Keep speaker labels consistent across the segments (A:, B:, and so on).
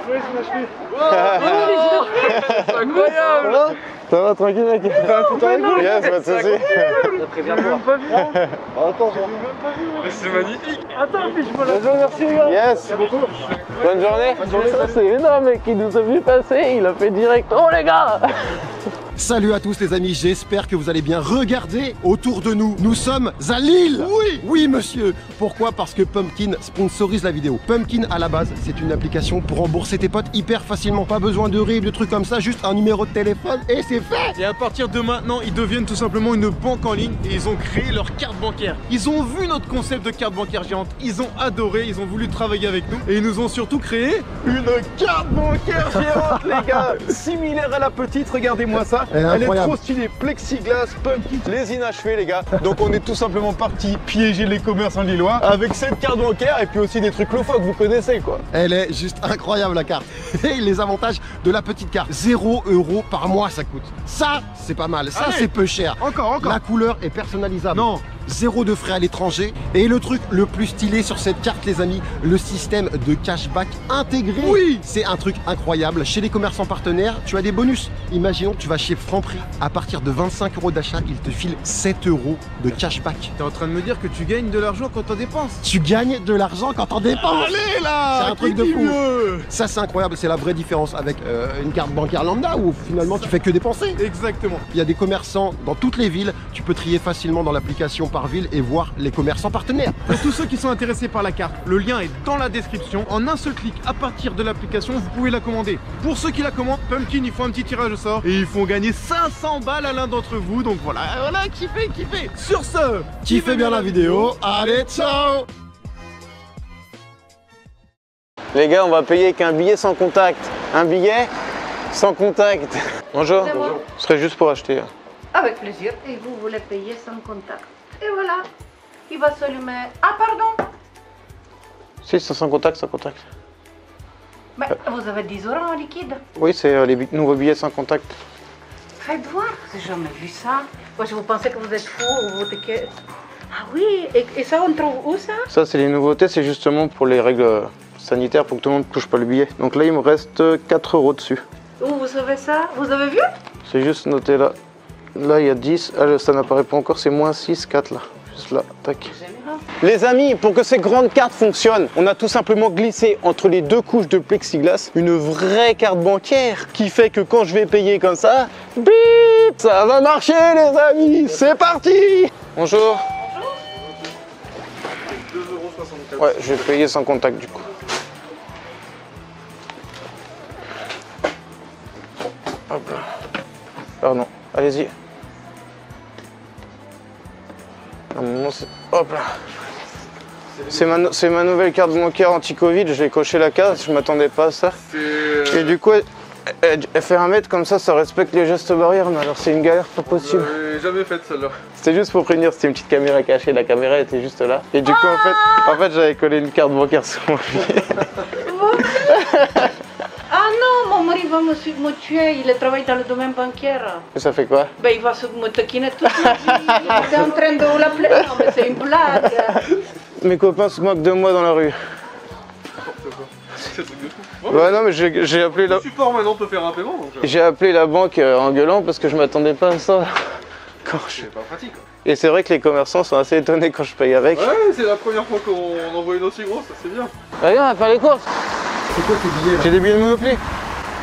A: Ouais, c'est inachevé.
B: C'est incroyable.
C: Ça va, tranquille mec? Yes, pas de soucis.
A: Attends, j'ai même pas vu.
B: C'est magnifique.
A: Attends, fiche-moi la.
C: Merci les gars. Yes. Bonne journée. Ça c'est énorme mec, il nous a vu passer, il a fait direct. Oh les gars.
D: Salut à tous les amis, j'espère que vous allez bien. Regardez autour de nous, nous sommes à Lille. Oui, oui monsieur. Pourquoi? Parce que Pumpkin sponsorise la vidéo. Pumpkin à la base, c'est une application pour rembourser tes potes hyper facilement. Pas besoin de RIB, de trucs comme ça, juste un numéro de téléphone et c'est fait.
B: Et à partir de maintenant, ils deviennent tout simplement une banque en ligne et ils ont créé leur carte bancaire. Ils ont vu notre concept de carte bancaire géante, ils ont adoré, ils ont voulu travailler avec nous et ils nous ont surtout créé une carte bancaire géante les gars. Similaire à la petite, regardez-moi ça. Elle est trop stylée, plexiglas, Pumpkin, les inachevés les gars. Donc on est tout simplement parti piéger les commerçants lillois avec cette carte bancaire et puis aussi des trucs loufoques, vous connaissez quoi.
D: Elle est juste incroyable la carte. Et les avantages de la petite carte. 0 € par mois ça coûte. Ça, c'est pas mal. Ça, c'est peu cher.
B: Encore.
D: La couleur est personnalisable.
B: Non.
D: 0 de frais à l'étranger. Et le truc le plus stylé sur cette carte, les amis, le système de cashback intégré.
B: Oui.
D: C'est un truc incroyable. Chez les commerçants partenaires, tu as des bonus. Imaginons que tu vas chez Franprix. À partir de 25 € d'achat, ils te filent 7 € de cashback.
B: T'es en train de me dire que tu gagnes de l'argent quand t'en dépenses?
D: Tu gagnes de l'argent quand t'en dépenses.
B: Allez là.
D: C'est un truc de fou. Ça, c'est incroyable. C'est la vraie différence avec une carte bancaire lambda où finalement tu fais que dépenser.
B: Exactement.
D: Il y a des commerçants dans toutes les villes. Tu peux trier facilement dans l'application par ville et voir les commerçants partenaires.
B: Pour tous ceux qui sont intéressés par la carte, le lien est dans la description. En un seul clic, à partir de l'application, vous pouvez la commander. Pour ceux qui la commandent, Pumpkin, ils font un petit tirage au sort et ils font gagner 500 balles à l'un d'entre vous. Donc voilà, kiffez. Sur ce,
D: Kiffez bien la vidéo. Allez, ciao.
C: Les gars, on va payer avec un billet sans contact. Un billet sans contact. Bonjour.
E: Bonjour.
C: Ce serait juste pour acheter.
E: Avec plaisir. Et vous voulez payer sans contact. Et voilà. Il va s'allumer. Ah, pardon.
C: Si, c'est sans contact, sans contact.
E: Mais vous avez 10 € en liquide.
C: Oui, c'est les nouveaux billets sans contact.
E: Faites voir. J'ai jamais vu ça. Moi, je vous pensais que vous êtes fou ou vous que... Ah oui. Et ça, on trouve où ça?
C: Ça, c'est les nouveautés, c'est justement pour les règles sanitaires, pour que tout le monde ne touche pas le billet. Donc là, il me reste 4 € dessus.
E: Où vous savez ça? Vous avez vu?
C: C'est juste noté là. Là, il y a 10. Ah, ça n'apparaît pas encore, c'est moins 6, 4 là. Juste là, tac. Les amis, pour que ces grandes cartes fonctionnent, on a tout simplement glissé entre les deux couches de plexiglas une vraie carte bancaire qui fait que quand je vais payer comme ça, bip, ça va marcher les amis. C'est parti. Bonjour. Ouais, je vais payer sans contact du coup. Hop là. Pardon, allez-y. Hop là. C'est ma nouvelle carte bancaire anti-Covid, j'ai coché la case, je m'attendais pas à ça. Et du coup, elle fait 1 mètre comme ça respecte les gestes barrières, mais alors c'est une galère pas possible.
B: J'ai jamais fait celle-là.
C: C'était juste pour prévenir, c'était une petite caméra cachée, la caméra était juste là. Et du coup, en fait j'avais collé une carte bancaire sur mon billet.
E: Ah non, mon mari va me tuer. Il travaille dans le domaine bancaire.
C: Et ça fait quoi?
E: Ben, il va me taquiner toute la vie. Il est en train de l'appeler. Non, mais c'est une blague.
C: Mes copains se moquent de moi dans la rue.
B: C'est un truc de fou.
C: Ouais, non, mais j'ai appelé la...
B: Le support maintenant peut faire un paiement.
C: J'ai appelé la banque en gueulant parce que je m'attendais pas à ça.
B: C'est pas pratique.
C: Et c'est vrai que les commerçants sont assez étonnés quand je paye avec.
B: Ouais, c'est la première fois qu'on envoie une aussi grosse, ça c'est bien.
C: Regarde, on va faire les courses.
D: C'est quoi tes billets là?
C: J'ai des billets de Monopoly.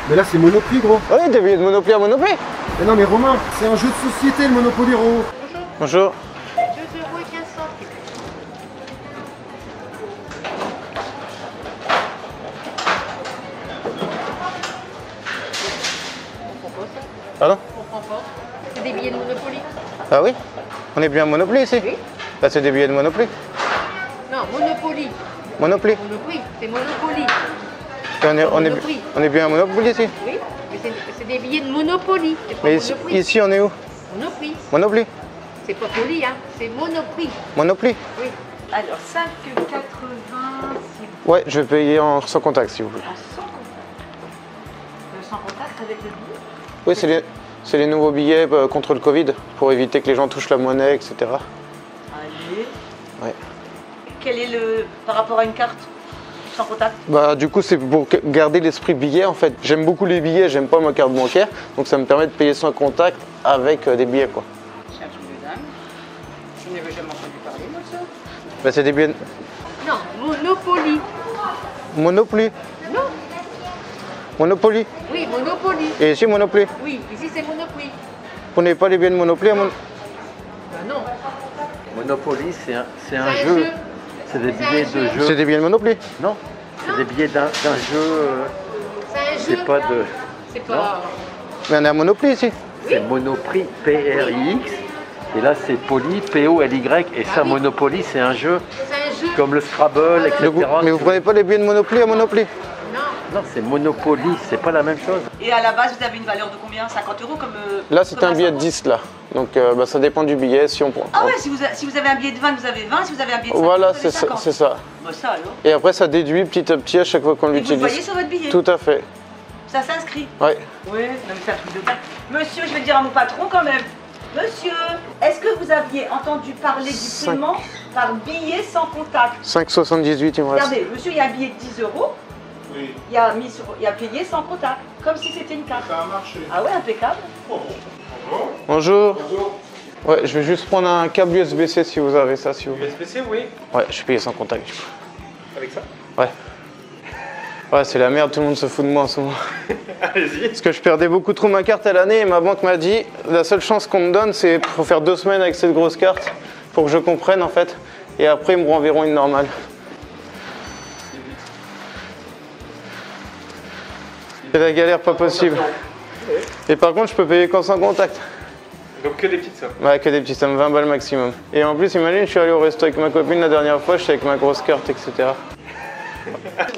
D: Mais là, c'est Monoprix, gros.
C: Oui, des billets de Monopoly à Monopoly.
D: Mais non, mais Romain, c'est un jeu de société, le Monopoly, gros.
C: Bonjour.
E: 2 € et 15 centimes.
C: Pardon?
E: On comprend pas. C'est des billets de Monopoly.
C: Ah oui? On est bien à Monopoly ici?
E: Oui.
C: Là, c'est des billets de Monopoly.
E: Non, Monopoly.
C: Monopoly.
E: Monopoly, c'est Monopoly.
C: Et on est bien à Monopoly ici?
E: Oui, mais c'est des billets de Monopoly. C'est pas
C: Mais
E: Monoprix.
C: ici, on est où?
E: Monoprix.
C: Monopoly.
E: C'est pas poli, hein. C'est Monoprix.
C: Monopoly.
E: Oui. Alors, 5,80.
C: Ouais, je vais payer sans contact si vous voulez.
E: Sans contact. Sans contact avec le billet?
C: Oui, c'est les nouveaux billets contre le Covid pour éviter que les gens touchent la monnaie, etc.
E: Allez.
C: Ouais.
E: Quel est le... par rapport à une carte? sans contact?
C: Bah du coup c'est pour garder l'esprit billet en fait. J'aime beaucoup les billets, j'aime pas ma carte bancaire, donc ça me permet de payer sans contact avec des billets quoi.
E: C'est un truc de dingue. Je n'avais jamais entendu parler, moi, ça.
C: Bah c'est des billets...
E: Non, Monopoly.
C: Monopoly.
E: Non.
C: Monopoly.
E: Oui, Monopoly.
C: Et ici Monopoly.
E: Oui, ici c'est Monopoly.
C: Vous n'avez pas les billets de Monopoly à
E: Ben non.
A: Monopoly, c'est un
E: C'est un
A: jeu.
E: jeu.
A: C'est des
E: C'est un
A: billets de
E: jeu.
A: jeu.
C: C'est des billets de Monopoly.
A: Non, c'est des billets d'un jeu.
E: C'est un jeu.
A: C'est pas de.
E: C'est pas.
C: Mais on est à Monopoly ici.
A: C'est Monoprix, P-R-I-X. Et là, c'est Poly, P-O-L-Y. Et ça,
E: oui.
A: Monopoly, c'est un jeu
E: C'est un jeu.
A: comme le Scrabble, etc.
C: Mais vous prenez pas les billets de Monopoly à Monopoly?
E: Non.
A: Non, c'est Monopoly, c'est pas la même chose.
F: Et à la base, vous avez une valeur de combien? 50 € comme.
C: Là c'est
F: comme
C: un billet de
F: Saint-Paul
C: 10 là. Donc bah, ça dépend du billet si on prend.
F: Ah ouais, si vous avez un billet de 20, vous avez 20. Si vous avez un billet de 50,
C: Voilà,
F: vous avez
C: c'est ça,
F: 50.
C: c'est ça.
F: Bah, ça alors.
C: Et après ça déduit petit à petit à chaque fois qu'on
F: Et vous le voyez
C: l'utilise.
F: sur votre billet.
C: Tout à fait.
F: Ça s'inscrit.
C: Ouais.
F: Oui, non mais c'est un truc de dingue. Monsieur, je vais dire à mon patron quand même. Monsieur, est-ce que vous aviez entendu parler du paiement par billet sans contact?
C: 5,78 il me reste.
F: Regardez, monsieur, il y a un billet de 10 €.
B: Oui,
F: Il y a payé sans contact, comme si c'était une carte.
B: ça a marché.
F: Ah ouais, impeccable.
C: Bonjour. Ouais, je vais juste prendre un câble USB-C si vous avez ça, si vous voulez.
B: USB-C, oui.
C: Ouais, je suis payé sans contact du coup.
B: Avec ça?
C: Ouais. Ouais, c'est la merde, tout le monde se fout de moi en ce moment.
B: Allez-y.
C: Parce que je perdais beaucoup trop ma carte à l'année et ma banque m'a dit la seule chance qu'on me donne c'est pour faire 2 semaines avec cette grosse carte pour que je comprenne en fait. Et après ils me renverront une normale. C'est la galère pas possible. Et par contre je peux payer qu'en sans contact.
B: Donc que des petites sommes.
C: Ouais, que des petits sommes, 20 balles maximum. Et en plus imagine je suis allé au resto avec ma copine la dernière fois, je suis avec ma grosse carte, etc.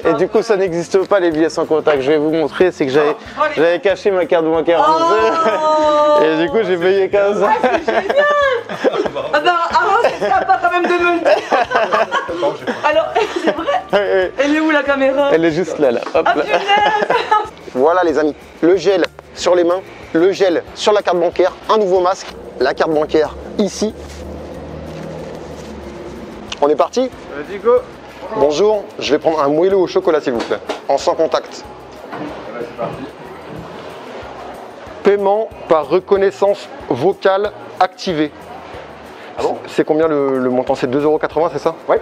C: Et du coup ça n'existe pas les billets sans contact. Je vais vous montrer, c'est que j'avais caché ma carte bancaire. Et du coup j'ai payé 15 ans.
F: Ah ben, avant, c'est sympa quand même de me le dire. Alors, c'est vrai. Elle est où la caméra?
C: Elle est juste là, là. Hop,
F: Ah
C: là.
F: punaise.
D: Voilà les amis, le gel sur les mains, le gel sur la carte bancaire, un nouveau masque, la carte bancaire ici. On est parti?
B: Vas-y, go.
D: Bonjour, je vais prendre un moelleux au chocolat s'il vous plaît, en sans contact. Paiement par reconnaissance vocale activée.
C: Ah bon?
D: C'est combien le montant? C'est 2,80 €, c'est ça?
C: Ouais.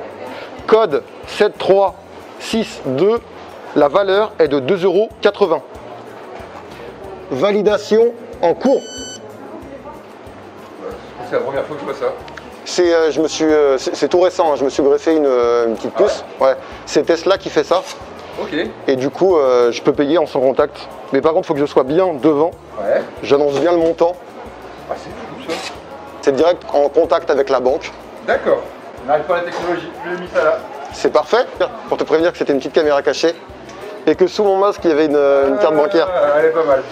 D: Code 7362, la valeur est de 2,80 €. Validation en cours.
G: C'est la première fois que je vois ça.
D: C'est tout récent, hein, je me suis greffé une petite puce. Ouais. C'est Tesla qui fait ça.
G: Ok.
D: Et du coup, je peux payer en sans contact. Mais par contre, il faut que je sois bien devant.
G: Ouais.
D: J'annonce bien le montant.
G: Ah, c'est fou ça.
D: C'est direct en contact avec la banque.
G: D'accord. On n'arrive pas à la technologie. Je l'ai mis ça là.
D: C'est parfait. Pour te prévenir que c'était une petite caméra cachée. Et que sous mon masque, il y avait une carte bancaire.
G: Ah, elle est pas mal.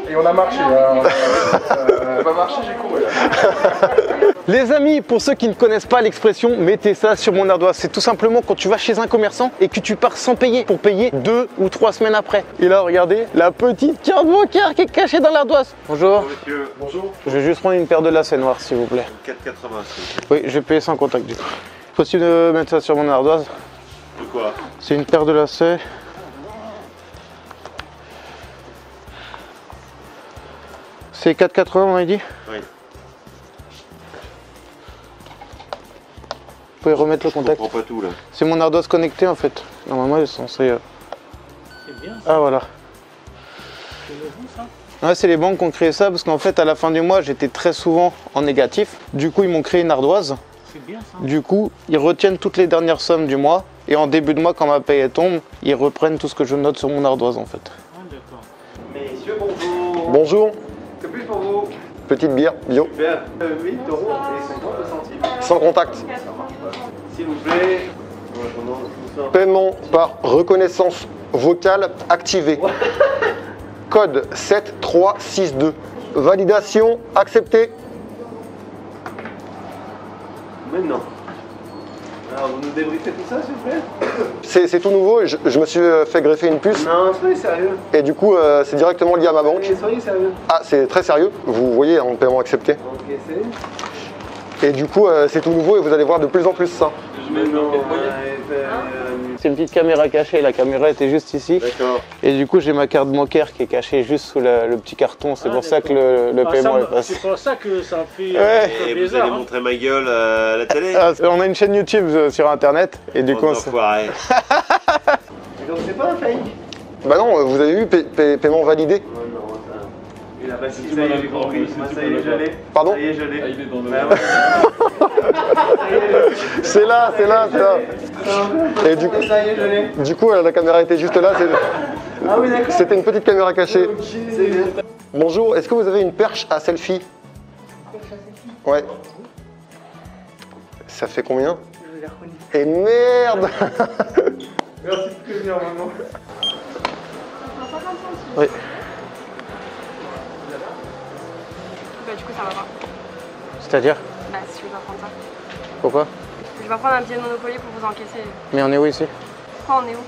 G: Et on a marché. On a pas marché, j'ai couru.
C: Les amis, pour ceux qui ne connaissent pas l'expression, mettez ça sur mon ardoise. C'est tout simplement quand tu vas chez un commerçant et que tu pars sans payer pour payer 2 ou 3 semaines après. Et là, regardez, la petite carte bancaire qui est cachée dans l'ardoise. Bonjour.
B: Monsieur, bonjour.
C: Je vais juste prendre une paire de lacets noirs, s'il vous plaît.
B: 4,80.
C: Oui, je vais payer sans contact du coup. Possible de mettre ça sur mon ardoise?
B: De quoi?
C: C'est une paire de lacets. C'est 4,80 on m'a dit?
B: Oui.
C: Vous pouvez remettre le contact?
B: Je comprends pas tout là.
C: C'est mon ardoise connectée en fait. Normalement ils sont censés...
E: C'est bien ça.
C: Ah voilà.
E: C'est nouveau ça.
C: Ouais, c'est les banques qui ont créé ça parce qu'en fait à la fin du mois j'étais très souvent en négatif. Du coup ils m'ont créé une ardoise.
E: C'est bien ça.
C: Du coup ils retiennent toutes les dernières sommes du mois. Et en début de mois quand ma paye tombe, ils reprennent tout ce que je note sur mon ardoise en fait.
E: Ah, d'accord.
B: Messieurs, bonjour.
D: Bonjour,
B: Que plus pour vous?
D: petite bière bio,
B: Super. 8 € et 50 centimes.
D: sans contact.
B: S'il vous plaît.
D: Paiement par reconnaissance vocale activée. Code 7362. Validation acceptée.
B: Maintenant. Alors, vous nous débriefez tout ça, s'il vous plaît?
D: C'est tout nouveau, je me suis fait greffer une puce
B: Non, soyez sérieux.
D: et du coup c'est directement lié à ma banque.
B: Soyez sérieux.
D: Ah, c'est très sérieux, vous voyez en paiement accepté.
B: Ok, c'est.
D: Et du coup c'est tout nouveau et vous allez voir de plus en plus ça.
B: Je
C: C'est une petite caméra cachée, la caméra était juste ici.
B: D'accord.
C: Et du coup j'ai ma carte bancaire qui est cachée juste sous le petit carton, c'est pour ça que le paiement est passé.
H: C'est pour ça que ça me fait
I: Et vous allez montrer ma gueule à la télé?
C: On a une chaîne YouTube sur internet et du coup...
I: Donc c'est pas un fake?
D: Bah non, vous avez vu, paiement validé.
I: Il a passé, ça y est, j'ai compris. Ça y est, je l'ai.
D: Pardon?
I: Ça y est, je l'ai. Il est dans le...
D: C'est là. Et du coup,
I: ça y est, je l'ai.
D: du coup, la caméra était juste là.
I: Ah oui, d'accord.
D: C'était une petite caméra cachée.
I: C'est bien.
D: Bonjour, est-ce que vous avez une perche à selfie? Ouais. Ça fait combien? Et merde.
I: Merci de prévenir, maman.
C: Oui.
J: Bah du coup ça va pas.
C: C'est-à-dire?
J: Bah si je vais pas prendre ça.
C: Pourquoi?
J: Je vais prendre un billet de Monopoly pour vous encaisser.
C: Mais on est où ici?
J: Quoi, on est où?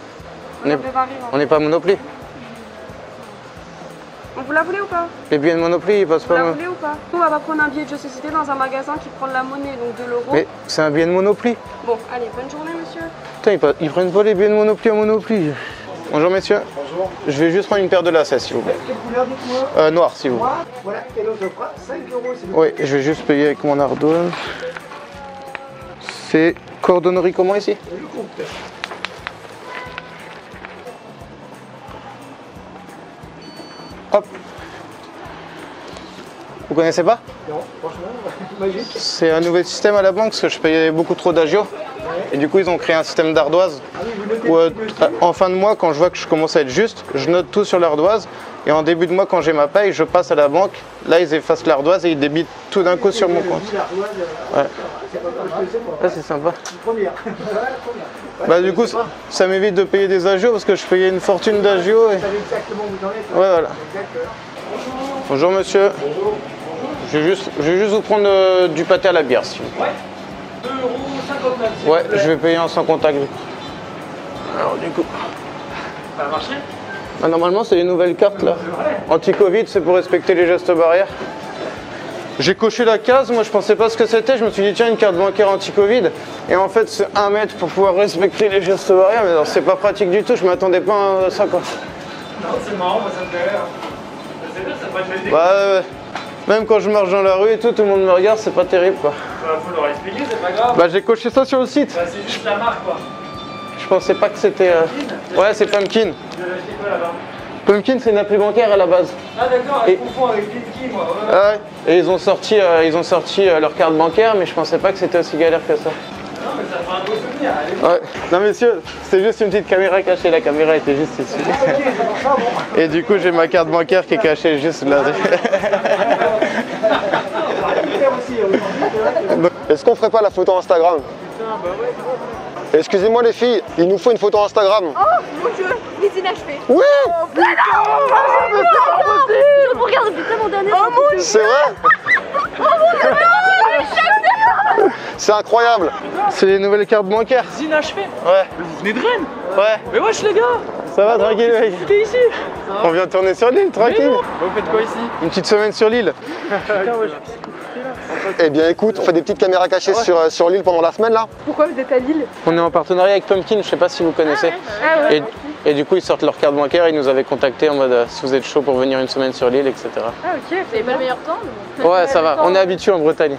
C: On est-
J: Monopoly Paris, hein.
C: On n'est pas à Monopoly.
J: Vous la voulez ou pas?
C: Les billets de Monopoly ils passent
J: Vous
C: pas...
J: la voulez ou pas? On va pas prendre un billet de société dans un magasin qui prend de la monnaie, donc de l'euro.
C: Mais c'est un billet de Monopoly.
J: Bon, allez, bonne journée monsieur.
C: Putain, ils prennent pas les billets de Monopoly à Monopoly. Bonjour messieurs. Bonjour. Je vais juste prendre une paire de lacets s'il vous plaît.
K: Quelle couleur, dites-moi?
C: Noir s'il vous plaît.
K: Voilà, et l'autre fera 5 €.
C: Oui, je vais juste payer avec mon ardoise. C'est coordonnerie comment ici?
K: Le compteur.
C: Hop. Vous connaissez pas?
K: Non, franchement, magique.
C: C'est un nouvel système à la banque parce que je payais beaucoup trop d'agio. Et du coup, ils ont créé un système d'ardoise. Où, en fin de mois, quand je vois que je commence à être juste, je note tout sur l'ardoise. Et en début de mois, quand j'ai ma paye, je passe à la banque. Là, ils effacent l'ardoise et ils débitent tout d'un coup sur mon compte. Ouais. Ah, c'est sympa.
K: Première.
C: Bah, du coup, ça m'évite de payer des agios parce que je payais une fortune d'agio. Et...
K: Exactement où vous en êtes.
C: Ouais, voilà. Bonjour monsieur. Je vais juste vous prendre du pâté à la bière, si vous plaît. Ouais. 2,59 €. Ouais, je vais payer en sans contact. Alors du coup.
H: Ça a marché?
C: Ah, normalement, c'est les nouvelles cartes là. Anti-Covid, c'est pour respecter les gestes barrières. J'ai coché la case, moi je pensais pas ce que c'était, je me suis dit tiens une carte bancaire anti-Covid et en fait c'est 1 mètre pour pouvoir respecter les gestes barrières mais c'est pas pratique du tout, je m'attendais pas à ça quoi.
H: Non, c'est marrant, moi ça me fait rire. C'est bien, ça peut être
C: Bah même quand je marche dans la rue et tout le monde me regarde, c'est pas terrible quoi.
H: Faut leur expliquer, c'est pas grave.
C: Bah j'ai coché ça sur le site.
H: Bah, c'est juste la marque quoi.
C: Je pensais pas que c'était... Ouais c'est Pumpkin.
H: Je vais acheter quoi là-bas?
C: Pumpkin c'est une appli bancaire à la base.
H: Ah d'accord, je confonds avec Pinky moi. Ouais.
C: Ah ouais. Et ils ont sorti leur carte bancaire mais je pensais pas que c'était aussi galère que ça.
H: Non mais ça fera un beau souvenir. Allez.
C: Ouais. Non messieurs, c'est juste une petite caméra cachée, la caméra était juste ici. Et du coup j'ai ma carte bancaire qui est cachée juste là.
D: Est-ce qu'on ferait pas la photo Instagram? Excusez-moi les filles, il nous faut une photo Instagram.
J: Oh mon dieu, les inachevés.
D: Oui.
J: Oh mais non, je regarde putain mon dernier. Oh mon dieu.
D: C'est vrai?
J: Oh mon dieu, non,
D: C'est incroyable.
C: C'est les nouvelles cartes bancaires.
H: Inachevé.
C: Ouais.
H: Vous venez de Rennes?
C: Ouais.
H: Mais wesh les gars.
C: Ça va tranquille mec?
H: T'es ici?
C: On vient de tourner sur l'île, tranquille.
H: Vous faites quoi ici?
C: Une petite semaine sur l'île.
D: Eh bien écoute, on fait des petites caméras cachées sur l'île pendant la semaine là.
J: Pourquoi vous êtes à Lille?
C: On est en partenariat avec Pumpkin, je sais pas si vous connaissez.
J: Ah ouais.
C: Et du coup ils sortent leur carte bancaire, ils nous avaient contacté en mode si vous êtes chaud pour venir une semaine sur l'île, etc.
J: Ah ok, vous avez pas le meilleur temps mais bon.
C: Ouais ça va, on est habitué en Bretagne.